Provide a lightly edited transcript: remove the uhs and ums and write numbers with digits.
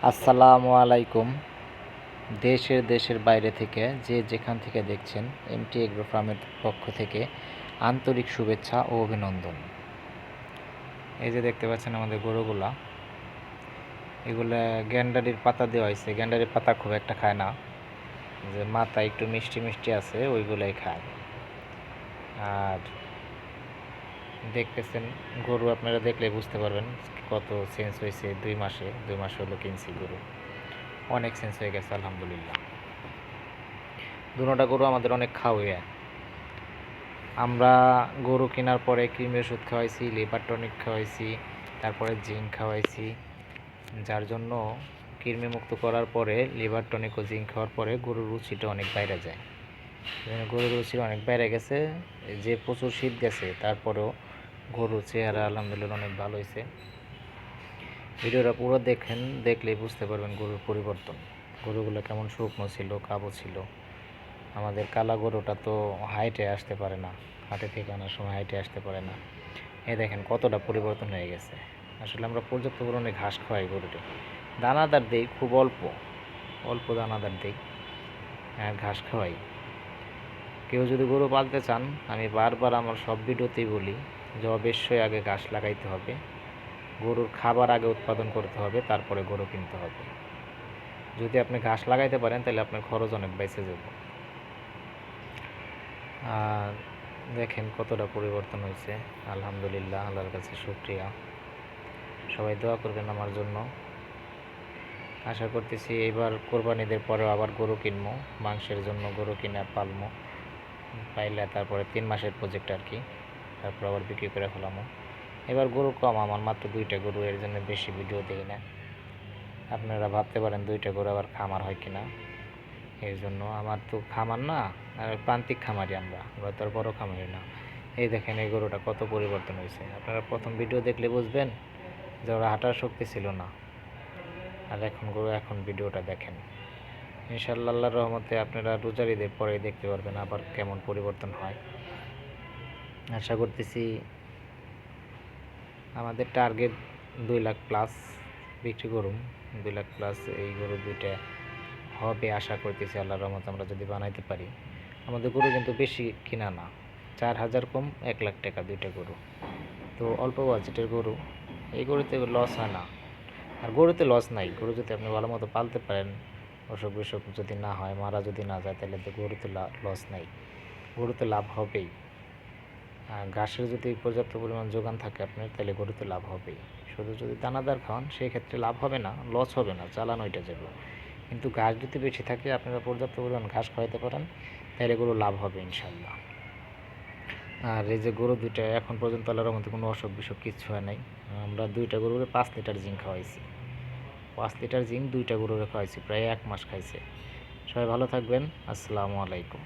আসসালামু আলাইকুম। দেশের বাইরে থেকে যে যেখান থেকে দেখছেন এমটি এগ্রো ফার্মের পক্ষ থেকে আন্তরিক শুভেচ্ছা ও অভিনন্দন। এই যে দেখতে পাচ্ছেন আমাদের গরুগুলা, এগুলা গ্যান্ডারির পাতা দেওয়া হয়েছে। গ্যান্ডারির পাতা খুব একটা খায় না, যে মাথা একটু মিষ্টি মিষ্টি আছে ওইগুলাই খায়। আর দেখতেছেন গরু, আপনারা দেখলে বুঝতে পারবেন কত চেঞ্জ হয়েছে। 2 মাস হলো কিনছি গরু, অনেক চেঞ্জ হয়ে গেছে আলহামদুলিল্লাহ। দুটোটা গরু আমাদের অনেক খাওয়ায়। আমরা গরু কেনার পরে কৃমি ওষুধ খাওয়াইছি, লিভার টনিক খাওয়াইছি, তারপরে জিঙ্ক খাওয়াইছি, যার জন্য কৃমিমুক্ত করার পরে লিভার টনিক ও জিঙ্ক খাওয়ার পরে গরুর রুচিটা অনেক বাইরে যায়। গরুর রুচি অনেক বাইরে গেছে, যে প্রচুর শীত গেছে তারপরেও গরুর চেহারা আলহামদুলিল্লাহ অনেক ভালো হয়েছে। ভিডিওটা পুরো দেখেন, দেখলেই বুঝতে পারবেন গরুর পরিবর্তন। গরুগুলো কেমন শুকনো ছিল, কাবু ছিল। আমাদের কালা গরুটা তো হাইটে আসতে পারে না, হাটে থেকে আনার সময় হাইটে আসতে পারে না। এই দেখেন কতটা পরিবর্তন হয়ে গেছে। আসলে আমরা পর্যাপ্ত পরিমাণে ঘাস খাওয়াই গরুটি, দানাদার দিই খুব অল্প অল্প দানাদার দিই আর ঘাস খাওয়াই। কেউ যদি গরু পালতে চান, আমি বারবার আমার সব ভিডিওতেই বলি যে অবশ্যই আগে ঘাস লাগাইতে হবে, গরুর খাবার আগে উৎপাদন করতে হবে, তারপরে গরু কিনতে হবে। যদি আপনি ঘাস লাগাইতে পারেন তাহলে আপনার খরচ অনেক বেঁচে যাবে। আর দেখেন কতটা পরিবর্তন হয়েছে আলহামদুলিল্লাহ, আল্লাহর কাছে শুকরিয়া। সবাই দোয়া করবেন আমার জন্য। আশা করতেছি এবার কোরবানিদের পরেও আবার গরু কিনবো, মাংসের জন্য গরু কিনে পালবো, পাইলে তারপরে 3 মাসের প্রজেক্ট আর কি, তারপর আবার বিক্রি করে ফেলামো। এবার গরু কম, আমার মাত্র 2টা গরু, এর জন্য বেশি ভিডিও দিই না। আপনারা ভাবতে পারেন 2টা গরু আবার খামার হয় কিনা, এর জন্য। আমার তো খামার না, আর প্রান্তিক খামারি, আমরা তো আর বড় খামারি না। এই দেখেন এই গরুটা কত পরিবর্তন হয়েছে। আপনারা প্রথম ভিডিও দেখলে বুঝবেন যে ওরা হাঁটার শক্তি ছিল না, আর এখন ভিডিওটা দেখেন। ইনশাআল্লাহ আল্লাহর রহমতে আপনারা রোজার ঈদের পরে দেখতে পারবেন আবার কেমন পরিবর্তন হয়। আশা করতেছি আমাদের টার্গেট 2 লাখ প্লাস বিক্রি করুন, 2 লাখ প্লাস এই গরু 2টা হবে আশা করতেছি আল্লাহর রহমতে আমরা যদি বানাইতে পারি। আমাদের গরু কিন্তু বেশি কিনা না, 4,000 কম 1 লাখ টাকা 2টা গরু, তো অল্প বাজেটের গরু। এই গরুতে লস হয় না, আর গরুতে লস নাই। গরু যদি আপনি ভালো মতো পালতে পারেন, অসুখ বিসুখ যদি না হয়, মারা যদি না যায়, তাহলে তো গরুতে লস নাই, গরুতে লাভ হবেই। আর ঘাসের যদি পর্যাপ্ত পরিমাণ যোগান থাকে আপনার, তাহলে গরুতে লাভ হবেই। শুধু যদি দানাদার খাওয়ান সেই ক্ষেত্রে লাভ হবে না, লস হবে না, চালান ওইটা যাবে। কিন্তু ঘাস যদি বেশি থাকে, আপনারা পর্যাপ্ত পরিমাণ ঘাস খাওয়াইতে পারেন, তাহলে গরু লাভ হবে ইনশাল্লাহ। আর এই যে গরু 2টা এখন পর্যন্ত আল্লাহর রহমতে কোনো অসুখ বিসুখ কিচ্ছু হয় নাই। আমরা 2টা গরুরে 5 লিটার জিঙ্ক খাওয়াইছি, 5 লিটার জিঙ্ক 2টা গরুরে খাওয়াইছি, প্রায় 1 মাস খাইছে। সবাই ভালো থাকবেন, আসসালামু আলাইকুম।